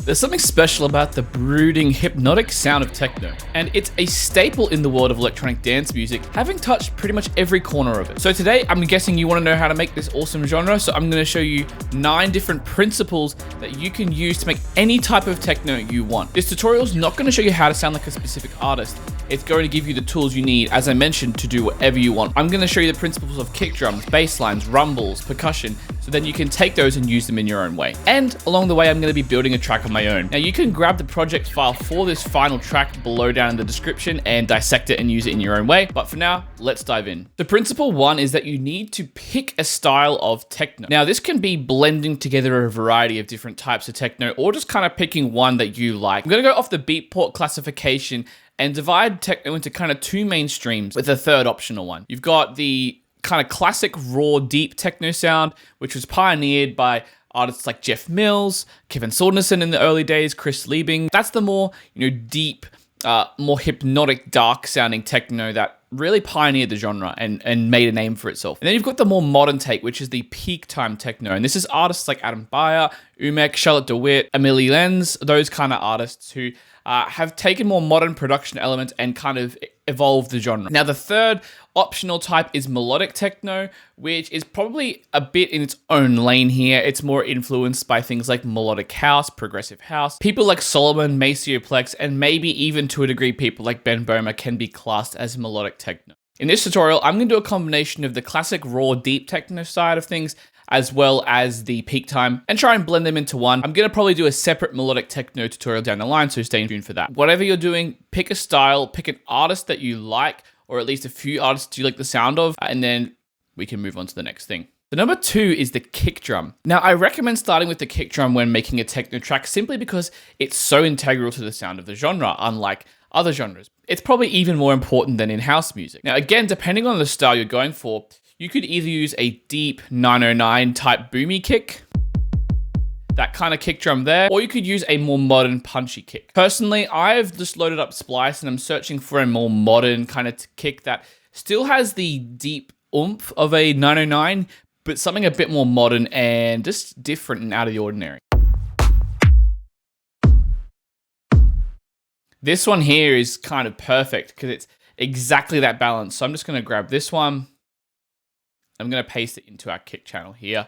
There's something special about the brooding, hypnotic sound of techno, and it's a staple in the world of electronic dance music, having touched pretty much every corner of it. So today, I'm guessing you want to know how to make this awesome genre, so I'm going to show you 9 different principles that you can use to make any type of techno you want. This tutorial is not going to show you how to sound like a specific artist. It's going to give you the tools you need, as I mentioned, to do whatever you want. I'm going to show you the principles of kick drums, bass lines, rumbles, percussion, so then you can take those and use them in your own way. And along the way, I'm going to be building a track of my own. Now you can grab the project file for this final track below down in the description and dissect it and use it in your own way. But for now, let's dive in. The principle 1 is that you need to pick a style of techno. Now this can be blending together a variety of different types of techno or just kind of picking one that you like. I'm going to go off the Beatport classification and divide techno into kind of 2 main streams with a third optional one. You've got the kind of classic raw deep techno sound, which was pioneered by artists like Jeff Mills, Kevin Saunderson in the early days, Chris Liebing. That's the more, deep, more hypnotic, dark sounding techno that really pioneered the genre and made a name for itself. And then you've got the more modern take, which is the peak time techno. And this is artists like Adam Beyer, Umek, Charlotte DeWitt, Amelie Lenz, those kind of artists who have taken more modern production elements and kind of evolved the genre. Now, the third optional type is melodic techno, which is probably a bit in its own lane here. It's more influenced by things like melodic house, progressive house. People like Solomon, Maceo Plex, and maybe even to a degree people like Ben Böhmer can be classed as melodic techno. In this tutorial, I'm going to do a combination of the classic raw deep techno side of things as well as the peak time and try and blend them into one. I'm going to probably do a separate melodic techno tutorial down the line, so stay tuned for that. Whatever you're doing, pick a style, pick an artist that you like, or at least a few artists you like the sound of, and then we can move on to the next thing. The number 2 is the kick drum. Now, I recommend starting with the kick drum when making a techno track simply because it's so integral to the sound of the genre, unlike other genres. It's probably even more important than in house music. Now, again, depending on the style you're going for, you could either use a deep 909 type boomy kick, that kind of kick drum there, or you could use a more modern punchy kick. Personally, I've just loaded up Splice and I'm searching for a more modern kind of kick that still has the deep oomph of a 909, but something a bit more modern and just different and out of the ordinary. This one here is kind of perfect because it's exactly that balance. So I'm just going to grab this one. I'm going to paste it into our kick channel here.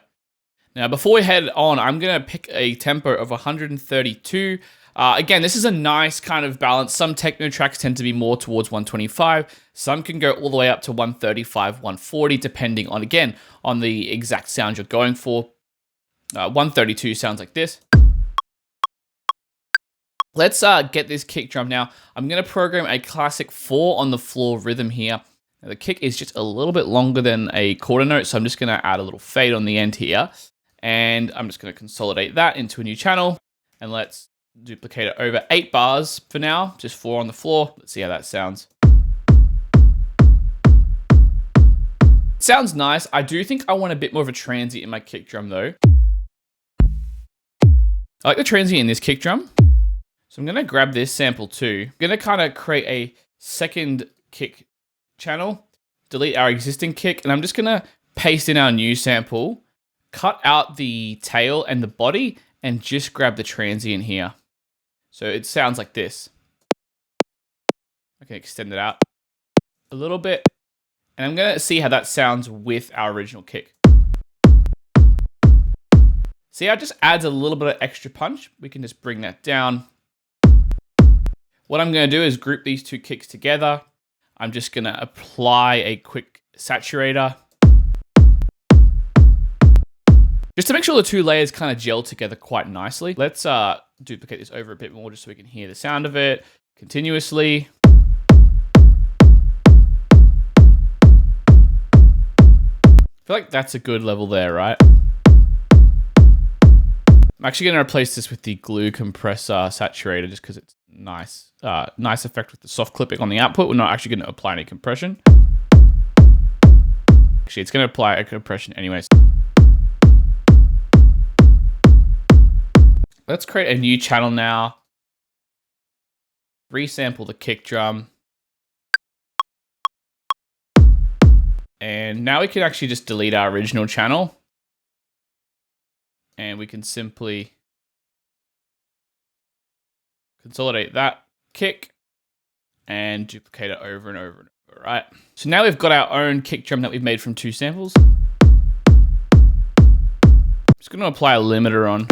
Now, before we head on, I'm going to pick a tempo of 132. Again, this is a nice kind of balance. Some techno tracks tend to be more towards 125. Some can go all the way up to 135, 140, depending on, again, on the exact sound you're going for. 132 sounds like this. Let's get this kick drum now. I'm going to program a classic 4 on the floor rhythm here. Now, the kick is just a little bit longer than a quarter note, so I'm just going to add a little fade on the end here. And I'm just going to consolidate that into a new channel. And let's duplicate it over 8 bars for now, just 4 on the floor. Let's see how that sounds. Sounds nice. I do think I want a bit more of a transient in my kick drum though. I like the transient in this kick drum. So I'm going to grab this sample too. I'm going to kind of create a second kick channel, delete our existing kick, and I'm just going to paste in our new sample, cut out the tail and the body, and just grab the transient here. So it sounds like this. I can extend it out a little bit, and I'm going to see how that sounds with our original kick. See how it just adds a little bit of extra punch? We can just bring that down. What I'm going to do is group these 2 kicks together. I'm just going to apply a quick saturator. Just to make sure the 2 layers kind of gel together quite nicely. Let's duplicate this over a bit more just so we can hear the sound of it continuously. I feel like that's a good level there, right? I'm actually going to replace this with the glue compressor saturator just because it's nice. Nice effect with the soft clipping on the output. We're not actually going to apply any compression. Actually, it's going to apply a compression anyways. Let's create a new channel now. Resample the kick drum. And now we can actually just delete our original channel. And we can simply consolidate that kick and duplicate it over and over and over, right? So now we've got our own kick drum that we've made from 2 samples. Just gonna apply a limiter on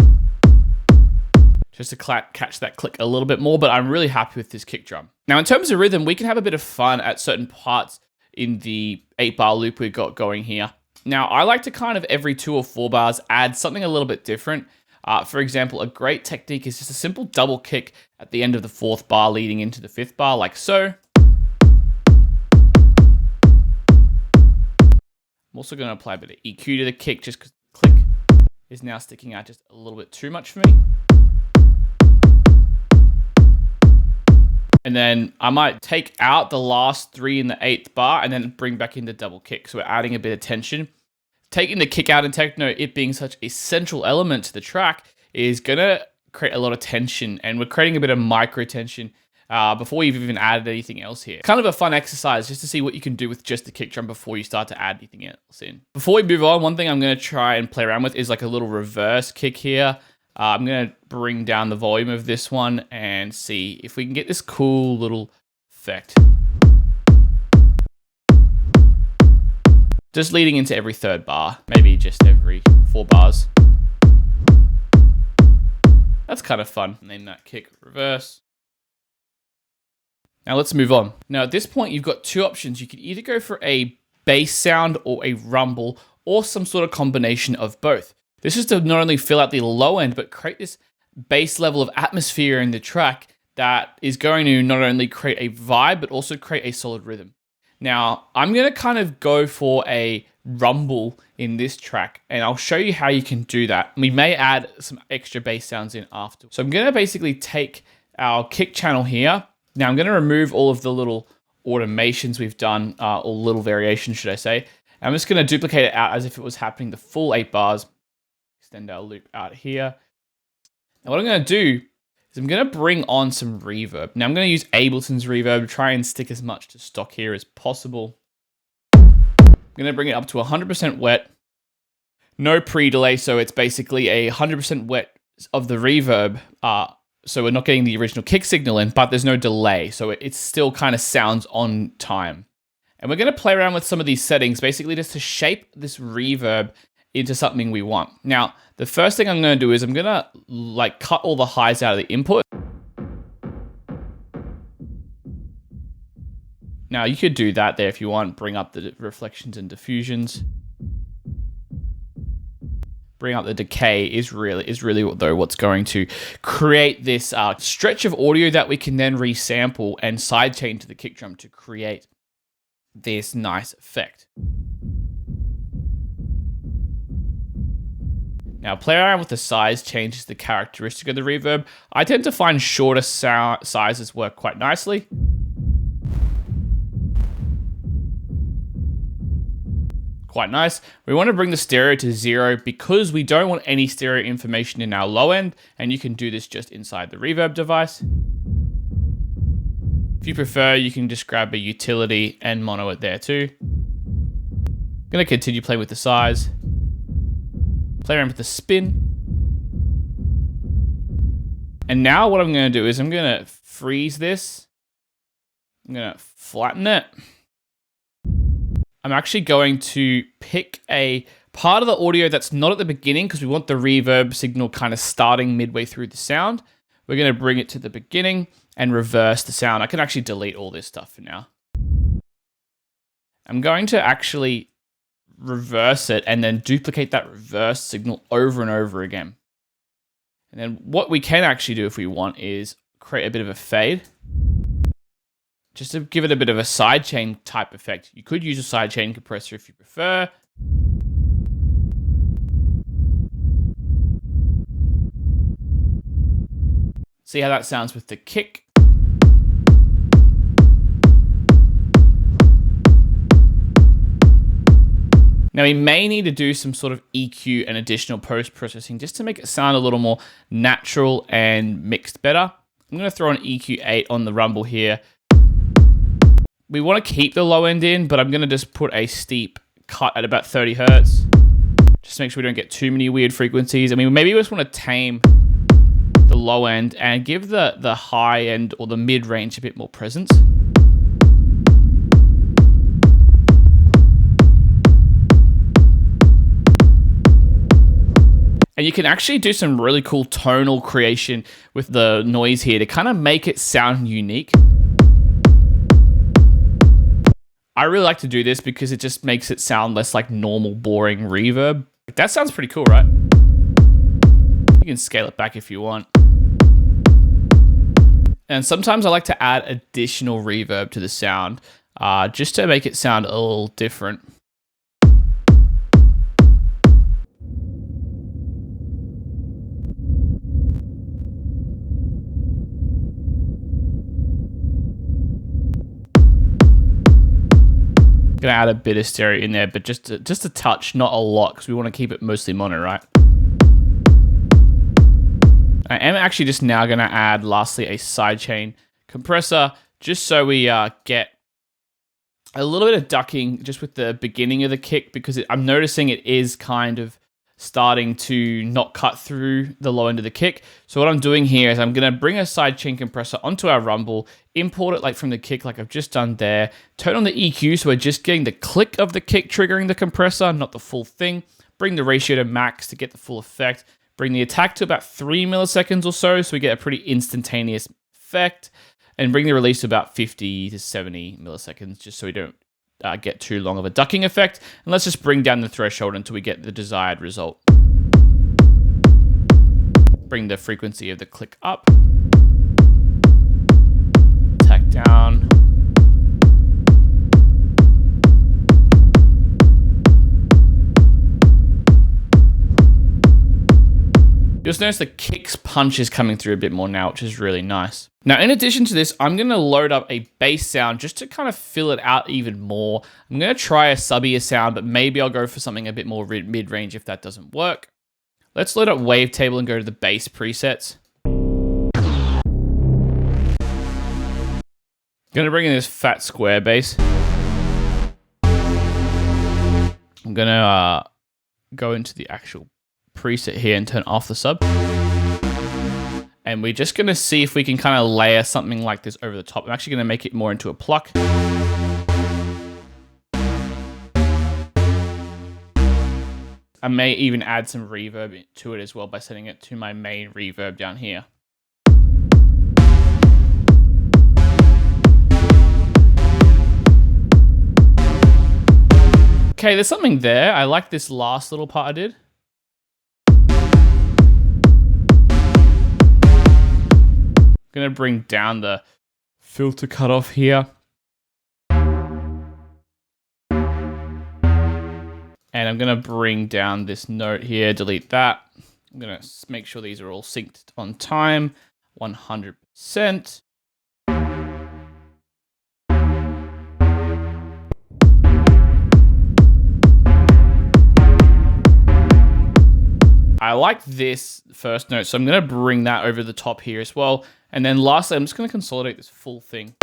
just to catch that click a little bit more, but I'm really happy with this kick drum. Now, in terms of rhythm, we can have a bit of fun at certain parts in the 8-bar loop we've got going here. Now, I like to kind of every 2 or 4 bars add something a little bit different. For example, a great technique is just a simple double kick at the end of the 4th bar leading into the 5th bar, like so. I'm also going to apply a bit of EQ to the kick just because the click is now sticking out just a little bit too much for me. And then I might take out the last 3 in the 8th bar and then bring back in the double kick. So we're adding a bit of tension. Taking the kick out in techno, it being such a central element to the track, is gonna create a lot of tension, and we're creating a bit of micro tension before you've even added anything else here. Kind of a fun exercise just to see what you can do with just the kick drum before you start to add anything else in. Before we move on, one thing I'm gonna try and play around with is like a little reverse kick here. I'm going to bring down the volume of this one and see if we can get this cool little effect. Just leading into every 3rd bar, maybe just every 4 bars. That's kind of fun. Name that kick reverse. Now let's move on. Now at this point, you've got 2 options. You can either go for a bass sound or a rumble or some sort of combination of both. This is to not only fill out the low end, but create this bass level of atmosphere in the track that is going to not only create a vibe, but also create a solid rhythm. Now, I'm going to kind of go for a rumble in this track, and I'll show you how you can do that. We may add some extra bass sounds in after. So I'm going to basically take our kick channel here. Now I'm going to remove all of the little automations we've done, or little variations, should I say. I'm just going to duplicate it out as if it was happening the full 8 bars. Extend our loop out here. Now what I'm going to do is I'm going to bring on some reverb. Now I'm going to use Ableton's reverb to try and stick as much to stock here as possible. I'm going to bring it up to 100% wet. No pre-delay, so it's basically a 100% wet of the reverb. So we're not getting the original kick signal in, but there's no delay. So it still kind of sounds on time. And we're going to play around with some of these settings, basically just to shape this reverb into something we want. Now, the first thing I'm going to do is I'm going to like cut all the highs out of the input. Now, you could do that there if you want. Bring up the reflections and diffusions. Bring up the decay is really though what's going to create this stretch of audio that we can then resample and sidechain to the kick drum to create this nice effect. Now, play around with the size changes the characteristic of the reverb. I tend to find shorter sizes work quite nicely. Quite nice. We want to bring the stereo to 0 because we don't want any stereo information in our low end, and you can do this just inside the reverb device. If you prefer, you can just grab a utility and mono it there too. I'm going to continue playing with the size. Play around with the spin. And now what I'm going to do is I'm going to freeze this. I'm going to flatten it. I'm actually going to pick a part of the audio that's not at the beginning because we want the reverb signal kind of starting midway through the sound. We're going to bring it to the beginning and reverse the sound. I can actually delete all this stuff for now. I'm going to actually reverse it and then duplicate that reverse signal over and over again. And then what we can actually do if we want is create a bit of a fade, just to give it a bit of a sidechain type effect. You could use a sidechain compressor if you prefer. See how that sounds with the kick. Now we may need to do some sort of EQ and additional post-processing just to make it sound a little more natural and mixed better. I'm going to throw an EQ8 on the rumble here. We want to keep the low end in, but I'm going to just put a steep cut at about 30 hertz. Just to make sure we don't get too many weird frequencies. I mean, maybe we just want to tame the low end and give the high end or the mid range a bit more presence. And you can actually do some really cool tonal creation with the noise here to kind of make it sound unique. I really like to do this because it just makes it sound less like normal, boring reverb. That sounds pretty cool, right? You can scale it back if you want. And sometimes I like to add additional reverb to the sound just to make it sound a little different. Gonna add a bit of stereo in there, but just a touch, not a lot, because we want to keep it mostly mono, right? I am actually just now gonna add, lastly, a sidechain compressor, just so we get a little bit of ducking just with the beginning of the kick, because I'm noticing it is kind of starting to not cut through the low end of the kick. So what I'm doing here is I'm going to bring a sidechain compressor onto our rumble, import it like from the kick like I've just done there, turn on the EQ so we're just getting the click of the kick triggering the compressor, not the full thing, bring the ratio to max to get the full effect, bring the attack to about 3 milliseconds or so we get a pretty instantaneous effect, and bring the release to about 50 to 70 milliseconds just so we don't get too long of a ducking effect, and let's just bring down the threshold until we get the desired result. Bring the frequency of the click up, attack down. You'll notice the kicks punch is coming through a bit more now, which is really nice. Now, in addition to this, I'm going to load up a bass sound just to kind of fill it out even more. I'm going to try a subbier sound, but maybe I'll go for something a bit more mid-range if that doesn't work. Let's load up Wavetable and go to the bass presets. Going to bring in this fat square bass. I'm going to go into the actual preset here and turn off the sub. And we're just going to see if we can kind of layer something like this over the top. I'm actually going to make it more into a pluck. I may even add some reverb to it as well by setting it to my main reverb down here. Okay, there's something there. I like this last little part I did. Going to bring down the filter cutoff here. And I'm going to bring down this note here, delete that. I'm going to make sure these are all synced on time, 100%. I like this first note, so I'm going to bring that over the top here as well. And then lastly, I'm just going to consolidate this full thing.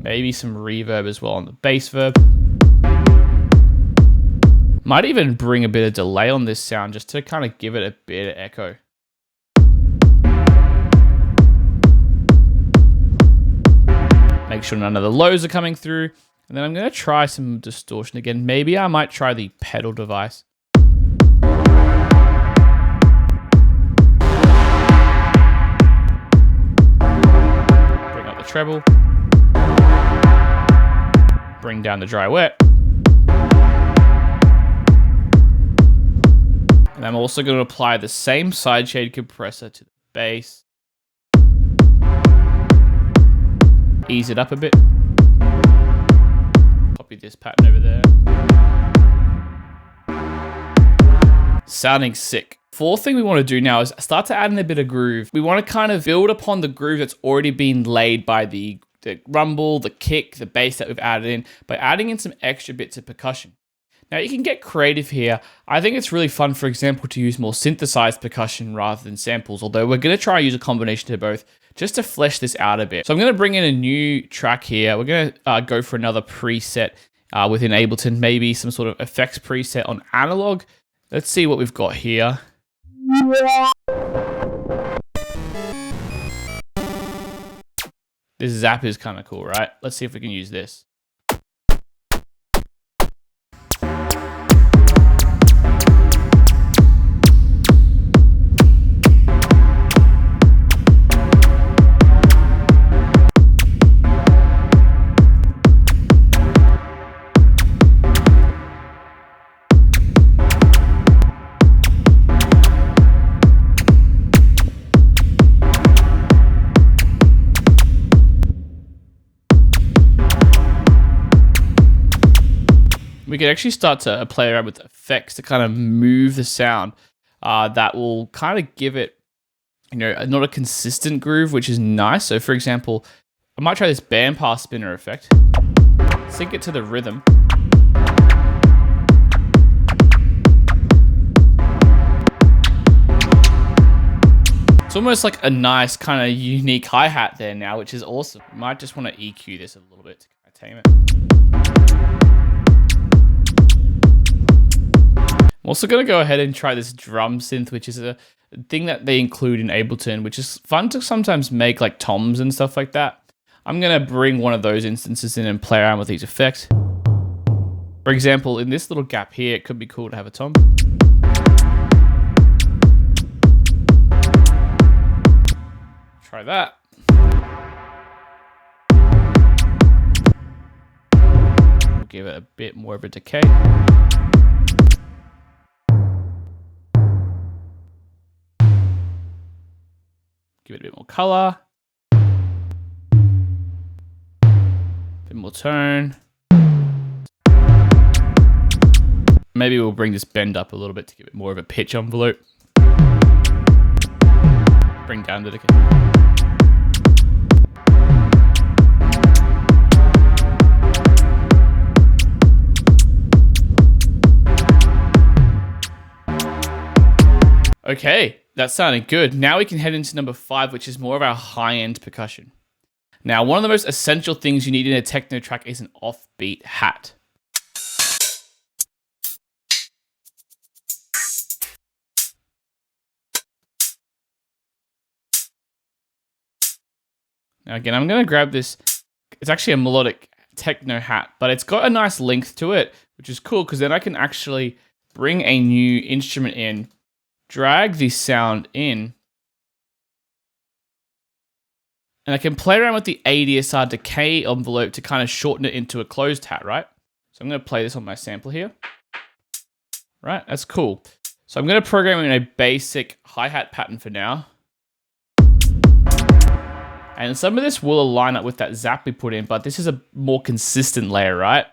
Maybe some reverb as well on the bass verb. Might even bring a bit of delay on this sound just to kind of give it a bit of echo. Make sure none of the lows are coming through. And then I'm going to try some distortion again. Maybe I might try the pedal device. Bring up the treble. Bring down the dry wet. And I'm also going to apply the same sidechain compressor to the bass. Ease it up a bit. Copy this pattern over there. Sounding sick. Fourth thing we want to do now is start to add in a bit of groove. We want to kind of build upon the groove that's already been laid by the rumble, the kick, the bass that we've added in, by adding in some extra bits of percussion. Now you can get creative here. I think it's really fun, for example, to use more synthesized percussion rather than samples, although we're going to try and use a combination of both just to flesh this out a bit. So I'm going to bring in a new track here. We're going to go for another preset within Ableton, maybe some sort of effects preset on analog. Let's see what we've got here. This zap is kind of cool, right? Let's see if we can use this. We could actually start to play around with effects to kind of move the sound that will kind of give it, you know, not a consistent groove, which is nice. So for example, I might try this bandpass spinner effect, sync it to the rhythm. It's almost like a nice kind of unique hi-hat there now, which is awesome. You might just want to EQ this a little bit to kind of tame it. I'm also going to go ahead and try this drum synth, which is a thing that they include in Ableton, which is fun to sometimes make like toms and stuff like that. I'm going to bring one of those instances in and play around with these effects. For example, in this little gap here, it could be cool to have a tom. Try that. We'll give it a bit more of a decay. Give it a bit more color. Bit more tone. Maybe we'll bring this bend up a little bit to give it more of a pitch envelope. Bring down the decay. Okay, that sounded good. Now we can head into number 5, which is more of our high-end percussion. Now, one of the most essential things you need in a techno track is an offbeat hat. Now again, I'm going to grab this. It's actually a melodic techno hat, but it's got a nice length to it, which is cool because then I can actually bring a new instrument in, drag the sound in, and I can play around with the ADSR decay envelope to kind of shorten it into a closed hat, right? So I'm going to play this on my sampler here. Right, that's cool. So I'm going to program in a basic hi-hat pattern for now. And some of this will line up with that zap we put in, but this is a more consistent layer, right?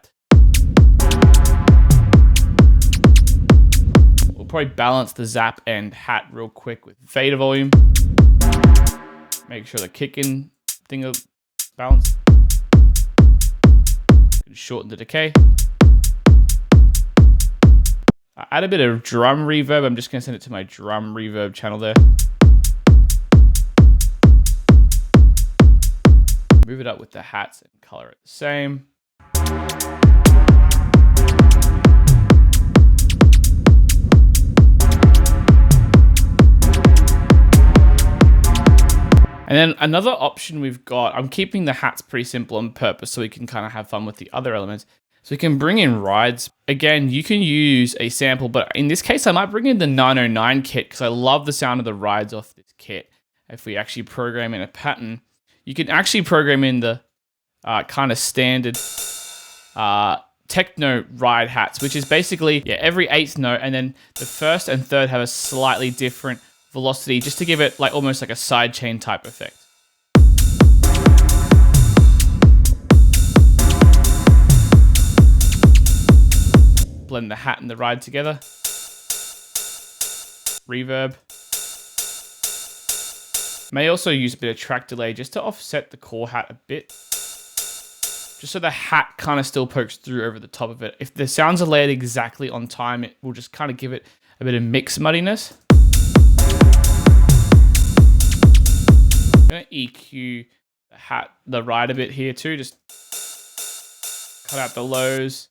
We'll probably balance the zap and hat real quick with fader volume. Make sure the kick-in thing is balanced. Shorten the decay. Add a bit of drum reverb. I'm just going to send it to my drum reverb channel there. Move it up with the hats and color it the same. And then another option we've got, I'm keeping the hats pretty simple on purpose so we can kind of have fun with the other elements. So we can bring in rides. Again, you can use a sample, but in this case, I might bring in the 909 kit because I love the sound of the rides off this kit. If we actually program in a pattern, you can actually program in the kind of standard techno ride hats, which is basically every 8th note, and then the first and third have a slightly different velocity, just to give it like almost like a sidechain type effect. Blend the hat and the ride together. Reverb. May also use a bit of track delay just to offset the core hat a bit. Just so the hat kind of still pokes through over the top of it. If the sounds are layered exactly on time, it will just kind of give it a bit of mix muddiness. I'm going to EQ the hat, the ride a bit here too. Just cut out the lows,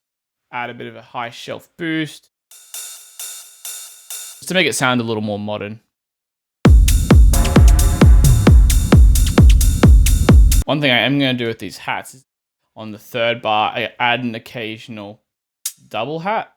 add a bit of a high shelf boost. Just to make it sound a little more modern. One thing I am going to do with these hats is on the third bar, I add an occasional double hat.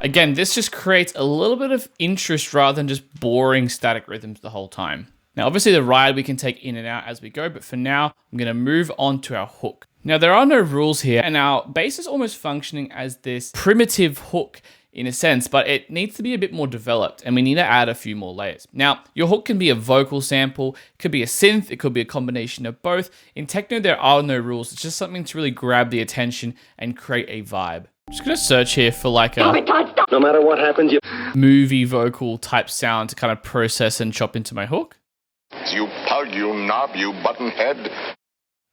Again, this just creates a little bit of interest rather than just boring static rhythms the whole time. Now, obviously the ride we can take in and out as we go, but for now, I'm going to move on to our hook. Now, there are no rules here, and our bass is almost functioning as this primitive hook in a sense, but it needs to be a bit more developed, and we need to add a few more layers. Now, your hook can be a vocal sample, it could be a synth, it could be a combination of both. In techno, there are no rules. It's just something to really grab the attention and create a vibe. I'm just going to search here for like a no matter what happens, movie vocal type sound to kind of process and chop into my hook. You pug, you knob, you buttonhead.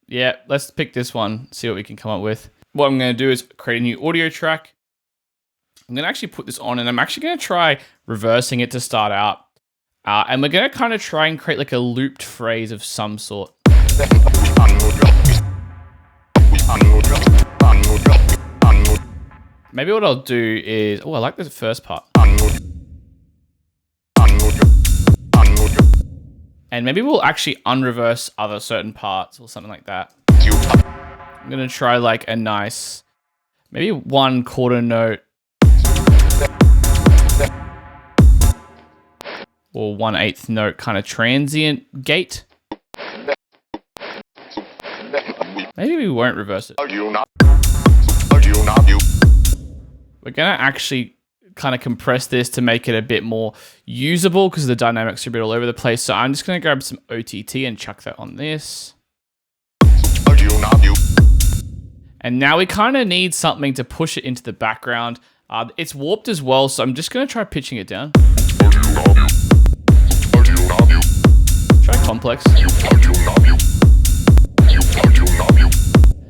Yeah, let's pick this one, see what we can come up with. What I'm going to do is create a new audio track. I'm going to actually put this on, and I'm actually going to try reversing it to start out. And we're going to kind of try and create like a looped phrase of some sort. Maybe what I'll do is, oh, I like this first part. And maybe we'll actually unreverse other certain parts or something like that. I'm going to try like a nice, maybe 1/4 note. Or 1/8 note kind of transient gate. Maybe we won't reverse it. We're going to actually kind of compress this to make it a bit more usable because the dynamics are a bit all over the place. So I'm just going to grab some OTT and chuck that on this. And now we kind of need something to push it into the background. It's warped as well, so I'm just going to try pitching it down. Try complex.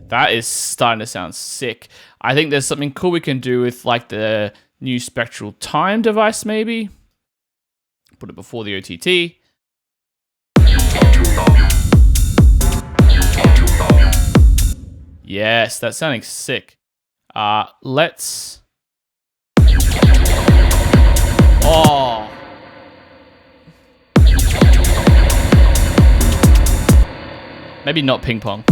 That is starting to sound sick. I think there's something cool we can do with like the new spectral time device maybe. Put it before the OTT. Yes, that's sounding sick. Let's... Oh. Maybe not ping pong.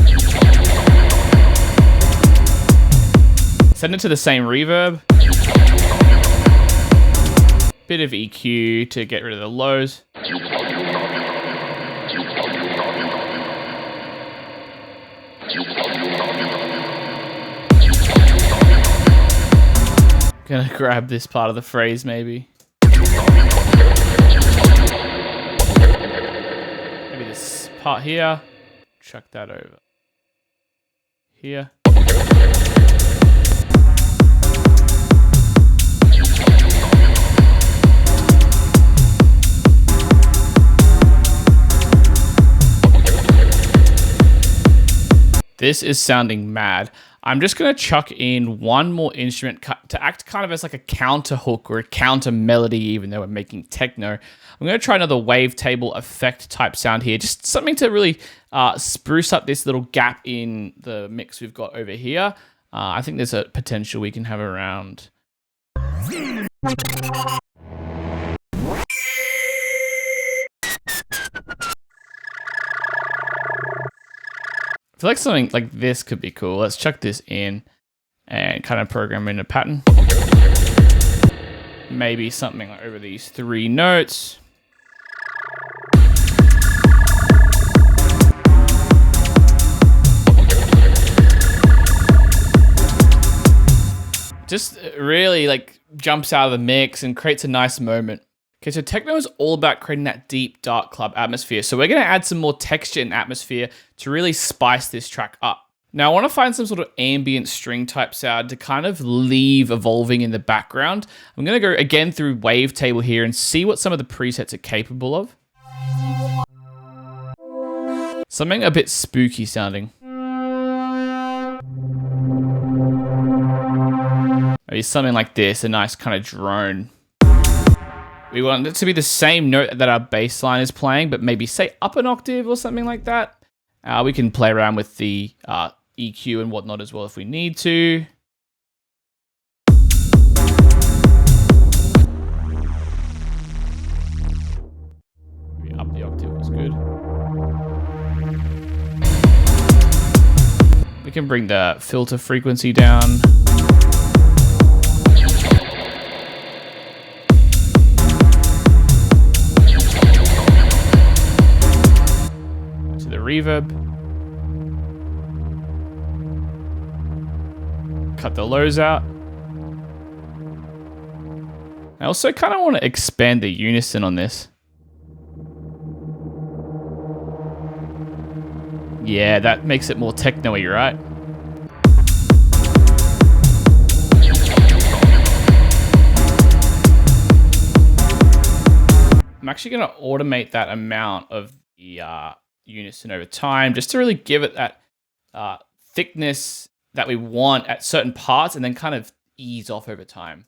Send it to the same reverb. Bit of EQ to get rid of the lows. Gonna grab this part of the phrase maybe. Maybe this part here. Chuck that over. Here. This is sounding mad. I'm just going to chuck in one more instrument to act kind of as like a counter hook or a counter melody, even though we're making techno. I'm going to try another wavetable effect type sound here. Just something to really spruce up this little gap in the mix we've got over here. I think there's a potential we can have around. I feel like something like this could be cool. Let's chuck this in and kind of program in a pattern. Maybe something like over these 3 notes. Just really like jumps out of the mix and creates a nice moment. Okay, so techno is all about creating that deep, dark club atmosphere. So we're going to add some more texture and atmosphere to really spice this track up. Now I want to find some sort of ambient string type sound to kind of leave evolving in the background. I'm going to go again through wavetable here and see what some of the presets are capable of. Something a bit spooky sounding. Maybe something like this, a nice kind of drone. We want it to be the same note that our bass line is playing, but maybe say up an octave or something like that. We can play around with the EQ and whatnot as well if we need to. Maybe up the octave was good. We can bring the filter frequency down. To the reverb. Cut the lows out. I also kind of want to expand the unison on this. Yeah, that makes it more techno-y, right? I'm actually going to automate that amount of the unison over time just to really give it that thickness that we want at certain parts and then kind of ease off over time.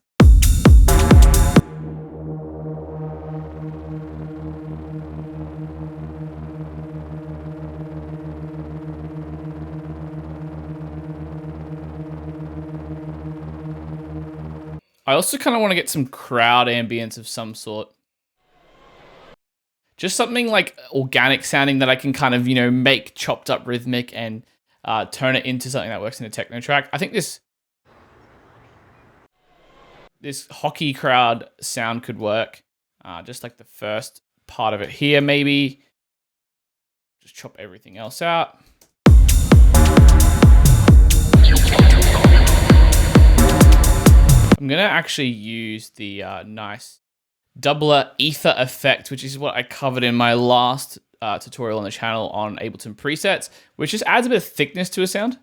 I also kind of want to get some crowd ambience of some sort. Just something like organic sounding that I can kind of, you know, make chopped up rhythmic and turn it into something that works in a techno track. I think this hockey crowd sound could work. Just like the first part of it here, maybe. Just chop everything else out. I'm going to actually use the nice doubler ether effect, which is what I covered in my last tutorial on the channel on Ableton presets, which just adds a bit of thickness to a sound.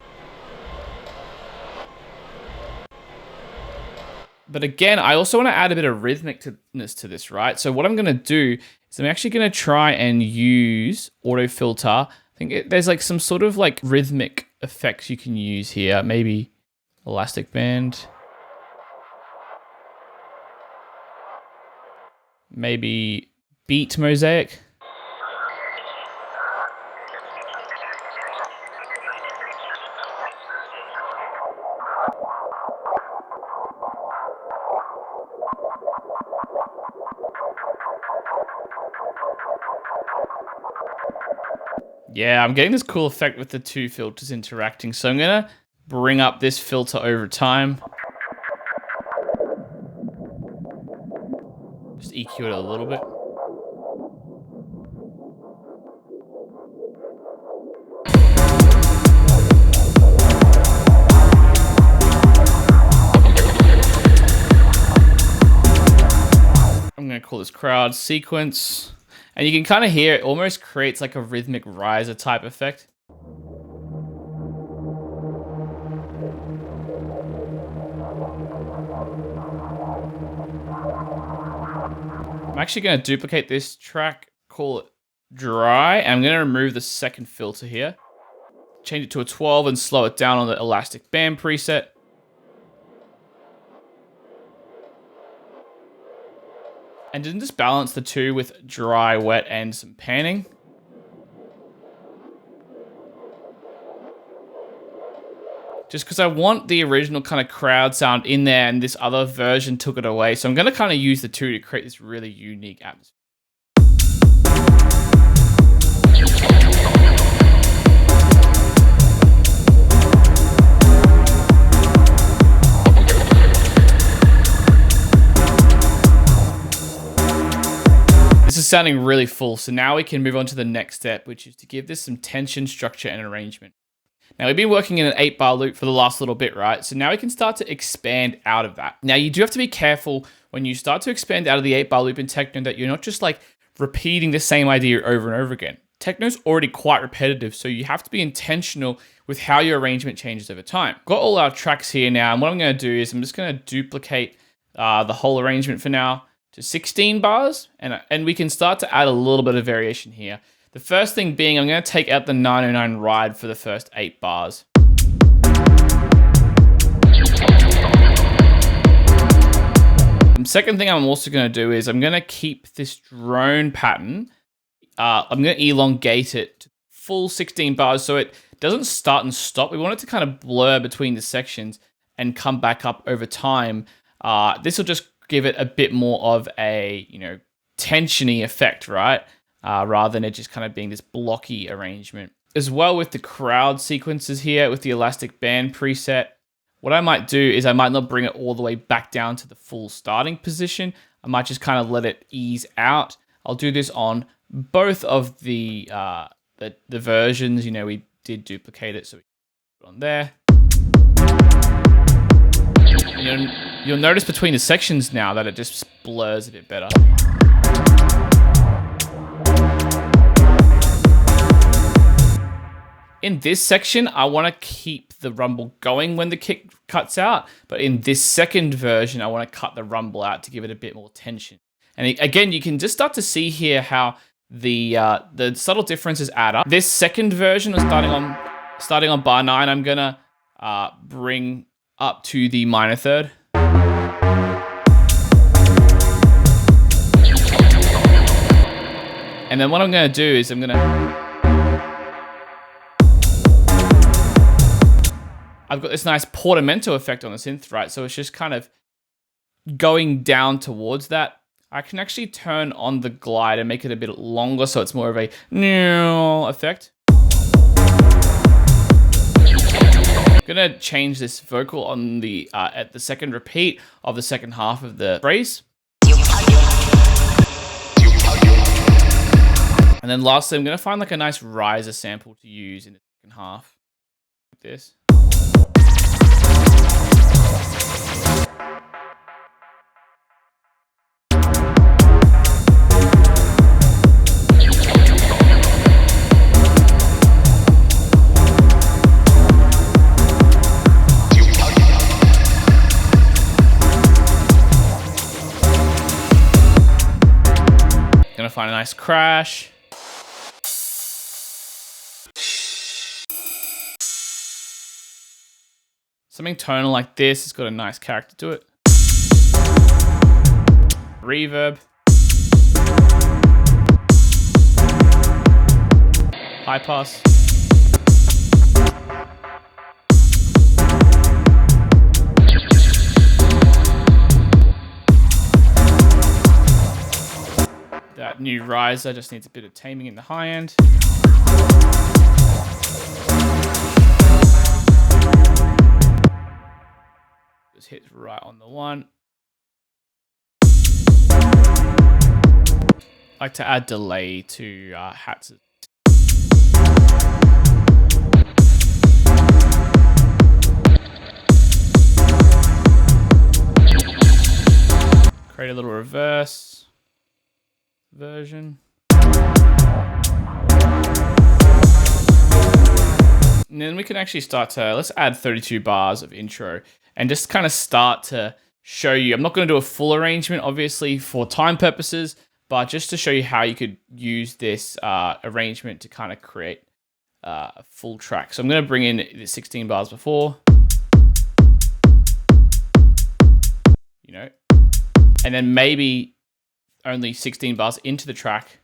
But again, I also want to add a bit of rhythmicness to this, right? So what I'm going to do is I'm actually going to try and use auto filter. I think there's like some sort of like rhythmic effects you can use here. Maybe elastic band. Maybe beat mosaic. Yeah, I'm getting this cool effect with the two filters interacting. So I'm going to bring up this filter over time. Just EQ it a little bit. I'm going to call this crowd sequence. And you can kind of hear it almost creates like a rhythmic riser type effect. I'm actually going to duplicate this track, call it dry, and I'm going to remove the second filter here. Change it to a 12 and slow it down on the elastic band preset. And then just balance the two with dry, wet, and some panning. Just because I want the original kind of crowd sound in there and this other version took it away. So I'm going to kind of use the two to create this really unique atmosphere. This is sounding really full, so now we can move on to the next step, which is to give this some tension, structure, and arrangement. Now, we've been working in an 8-bar loop for the last little bit, right? So now we can start to expand out of that. Now, you do have to be careful when you start to expand out of the 8-bar loop in techno that you're not just like repeating the same idea over and over again. Techno's already quite repetitive, so you have to be intentional with how your arrangement changes over time. Got all our tracks here now, and what I'm going to do is I'm just going to duplicate the whole arrangement for now to 16 bars, and we can start to add a little bit of variation here. The first thing being, I'm going to take out the 909 ride for the first 8 bars. The second thing I'm also going to do is I'm going to keep this drone pattern. I'm going to elongate it to full 16 bars so it It doesn't start and stop. We want it to kind of blur between the sections and come back up over time. This will just give it a bit more of a, tensiony effect, right? Rather than it just kind of being this blocky arrangement. As well with the crowd sequences here with the elastic band preset, what I might do is I might not bring it all the way back down to the full starting position. I might just kind of let it ease out. I'll do this on both of the versions. We did duplicate it, so we put it on there. You'll notice between the sections now that it just blurs a bit better. In this section, I want to keep the rumble going when the kick cuts out, but in this second version, I want to cut the rumble out to give it a bit more tension. And again, you can just start to see here how the subtle differences add up. This second version, starting on bar 9, I'm gonna bring up to the minor third. And then what I'm gonna do is I've got this nice portamento effect on the synth, right? So it's just kind of going down towards that. I can actually turn on the glide and make it a bit longer so it's more of a effect. I'm gonna change this vocal on the at the second repeat of the second half of the phrase. And then lastly, I'm gonna find like a nice riser sample to use in the second half. Like this. Gonna find a nice crash. Something tonal like this has got a nice character to it. Reverb. High pass. That new riser just needs a bit of taming in the high end. Just hits right on the one. I like to add delay to hats. Create a little reverse version. And then we can actually start to, let's add 32 bars of intro and just kind of start to show you. I'm not going to do a full arrangement, obviously, for time purposes, but just to show you how you could use this arrangement to kind of create a full track. So I'm going to bring in the 16 bars before, and then maybe only 16 bars into the track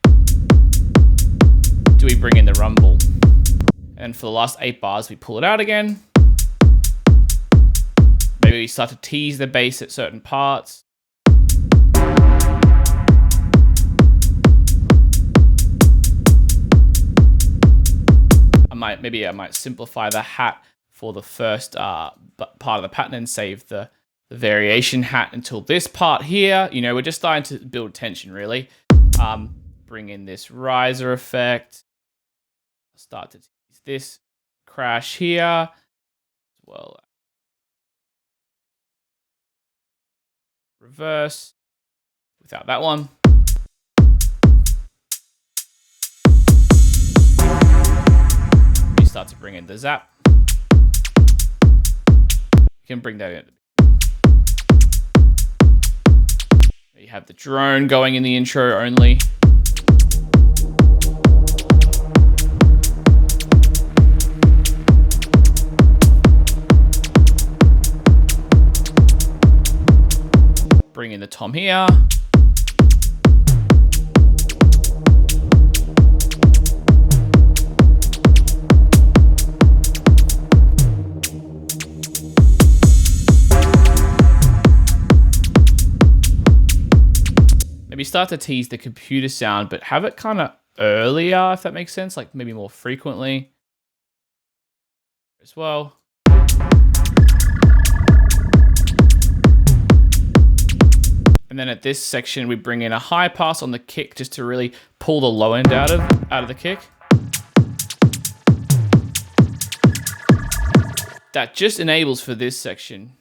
do we bring in the rumble. And for the last 8 bars, we pull it out again. Maybe we start to tease the bass at certain parts. Maybe I might simplify the hat for the first part of the pattern and save the variation hat until this part here. We're just starting to build tension, really. Bring in this riser effect. Start to tease this crash here as well. Reverse without that one. You start to bring in the zap. You can bring that in. You have the drone going in the intro only. Bring in the tom here. start to tease the computer sound, but have it kind of earlier, if that makes sense, like maybe more frequently as well. And then at this section, we bring in a high pass on the kick just to really pull the low end out of the kick. That just enables for this section.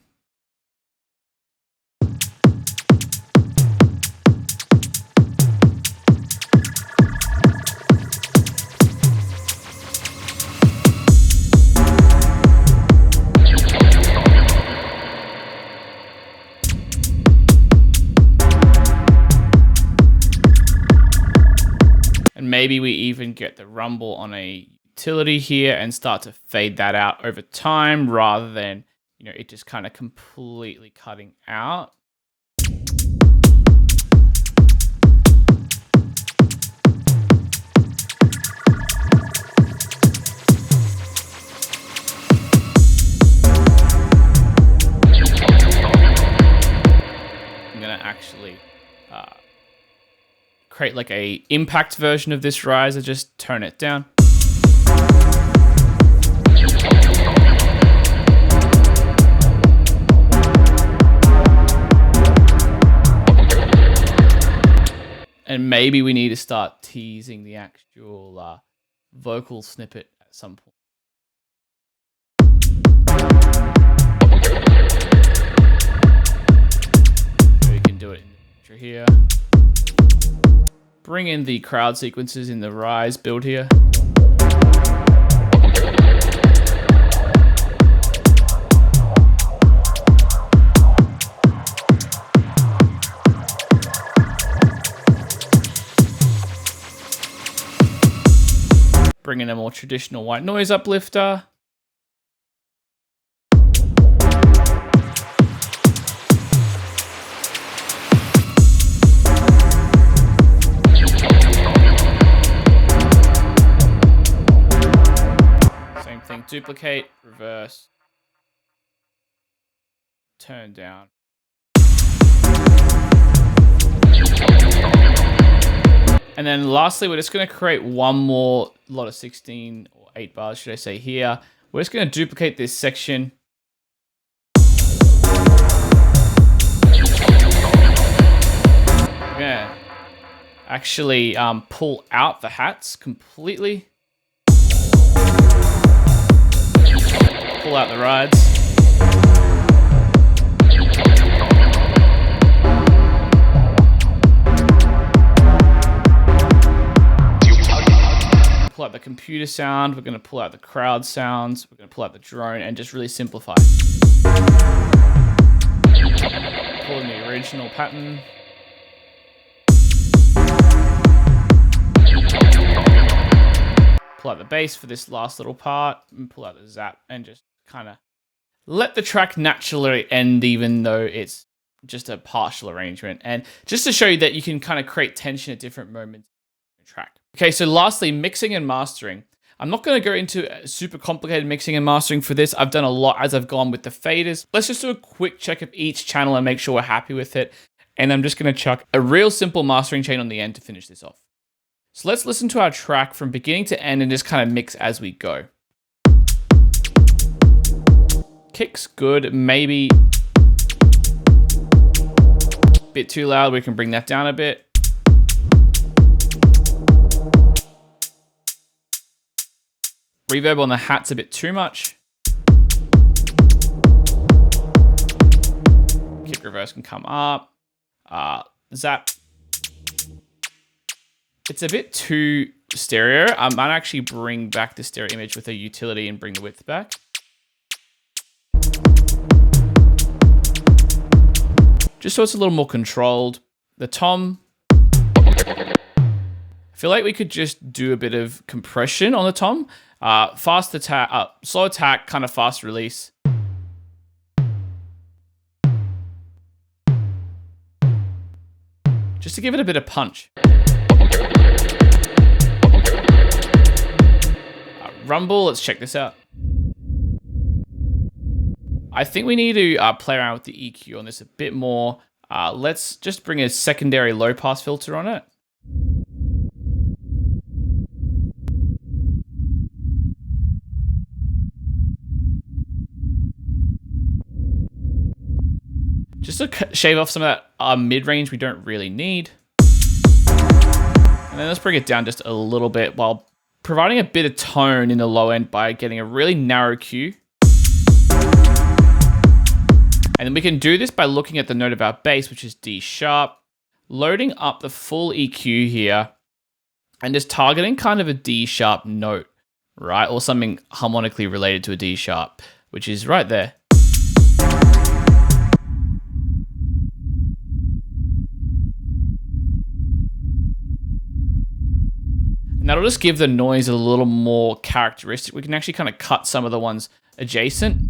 Maybe we even get the rumble on a utility here and start to fade that out over time rather than, you know, it just kind of completely cutting out. I'm gonna actually create like a impact version of this riser, just tone it down. And maybe we need to start teasing the actual vocal snippet at some point. We can do it in the picture here. Bring in the crowd sequences in the rise build here. Bring in a more traditional white noise uplifter. Duplicate, reverse, turn down. And then lastly, we're just going to create one more lot of 16 or 8 bars, should I say here. We're just going to duplicate this section. Yeah. Actually pull out the hats completely. Pull out the rides. Pull out the computer sound. We're going to pull out the crowd sounds. We're going to pull out the drone and just really simplify. Pull in the original pattern. Pull out the bass for this last little part and pull out the zap and just kind of let the track naturally end, even though it's just a partial arrangement. And just to show you that you can kind of create tension at different moments in the track. Okay, so lastly, mixing and mastering. I'm not going to go into super complicated mixing and mastering for this. I've done a lot as I've gone with the faders. Let's just do a quick check of each channel and make sure we're happy with it. And I'm just going to chuck a real simple mastering chain on the end to finish this off. So let's listen to our track from beginning to end and just kind of mix as we go. Kick's good, maybe a bit too loud. We can bring that down a bit. Reverb on the hat's a bit too much. Kick reverse can come up. Zap. It's a bit too stereo. I might actually bring back the stereo image with a utility and bring the width back. Just so it's a little more controlled. The tom. I feel like we could just do a bit of compression on the tom. Fast attack, slow attack, kind of fast release. Just to give it a bit of punch. Rumble, let's check this out. I think we need to play around with the EQ on this a bit more. Let's just bring a secondary low pass filter on it. Just to shave off some of that mid-range we don't really need. And then let's bring it down just a little bit while providing a bit of tone in the low end by getting a really narrow Q. And then we can do this by looking at the note of our bass, which is D sharp, loading up the full EQ here, and just targeting kind of a D sharp note, right? Or something harmonically related to a D sharp, which is right there. And that'll just give the noise a little more characteristic. We can actually kind of cut some of the ones adjacent.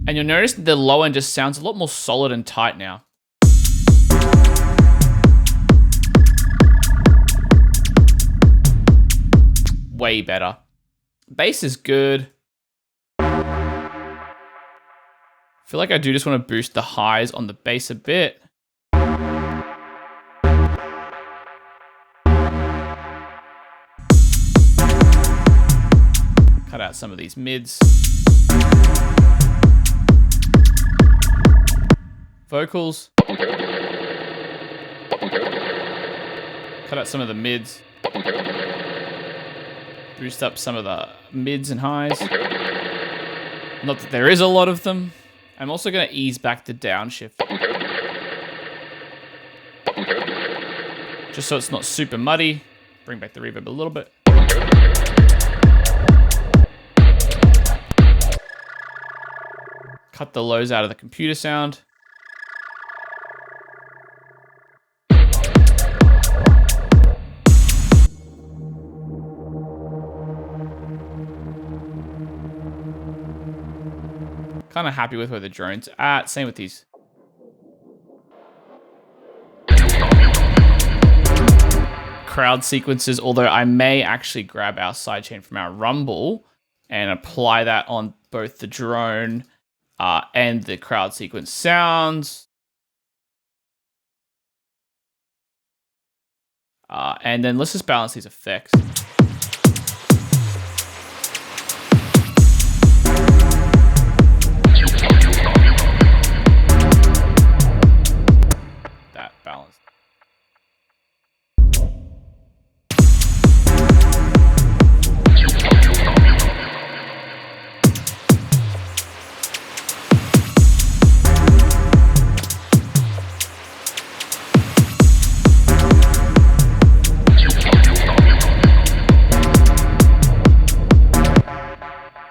And you'll notice the low end just sounds a lot more solid and tight now. Way better. Bass is good. I feel like I do just want to boost the highs on the bass a bit. Cut out some of these mids. Vocals. Cut out some of the mids. Boost up some of the mids and highs. Not that there is a lot of them. I'm also going to ease back the downshift. Just so it's not super muddy. Bring back the reverb a little bit. Cut the lows out of the computer sound. Kind of happy with where the drone's at. Same with these. Crowd sequences, although I may actually grab our sidechain from our rumble and apply that on both the drone and the crowd sequence sounds. And then let's just balance these effects.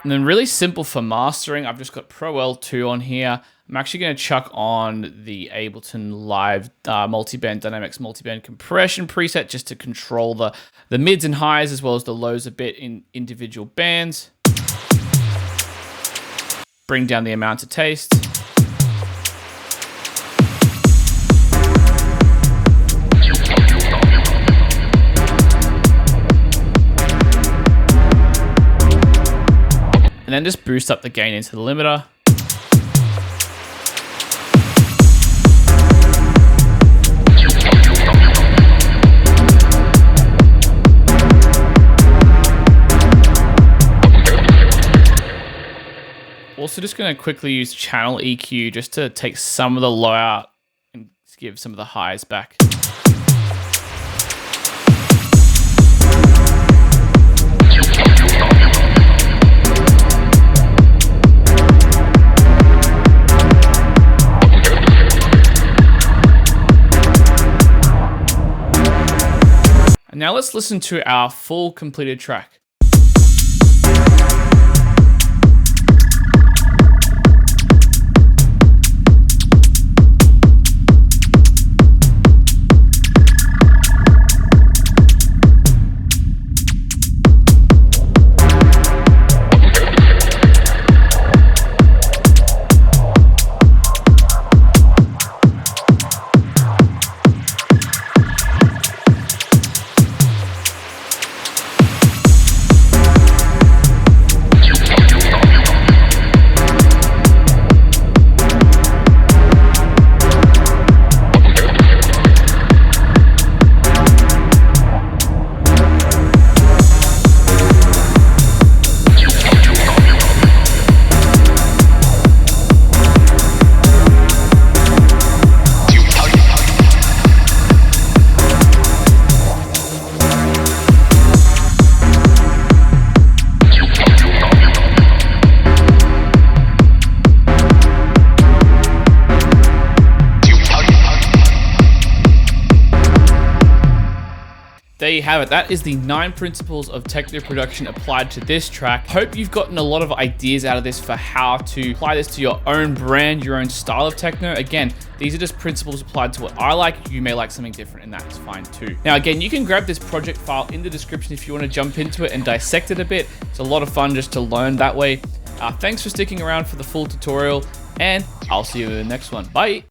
And then really simple for mastering, I've just got Pro L2 on here. I'm actually going to chuck on the Ableton Live multiband Dynamics multiband compression preset just to control the mids and highs as well as the lows a bit in individual bands. Bring down the amount to taste. And then just boost up the gain into the limiter. Also just going to quickly use channel EQ just to take some of the low out and give some of the highs back. Now let's listen to our full completed track. you have it. That is the 9 principles of techno production applied to this track. Hope you've gotten a lot of ideas out of this for how to apply this to your own brand, your own style of techno. Again, these are just principles applied to what I like. You may like something different, and that is fine too. Now, again, you can grab this project file in the description if you want to jump into it and dissect it a bit. It's a lot of fun just to learn that way. Thanks for sticking around for the full tutorial, and I'll see you in the next one. Bye.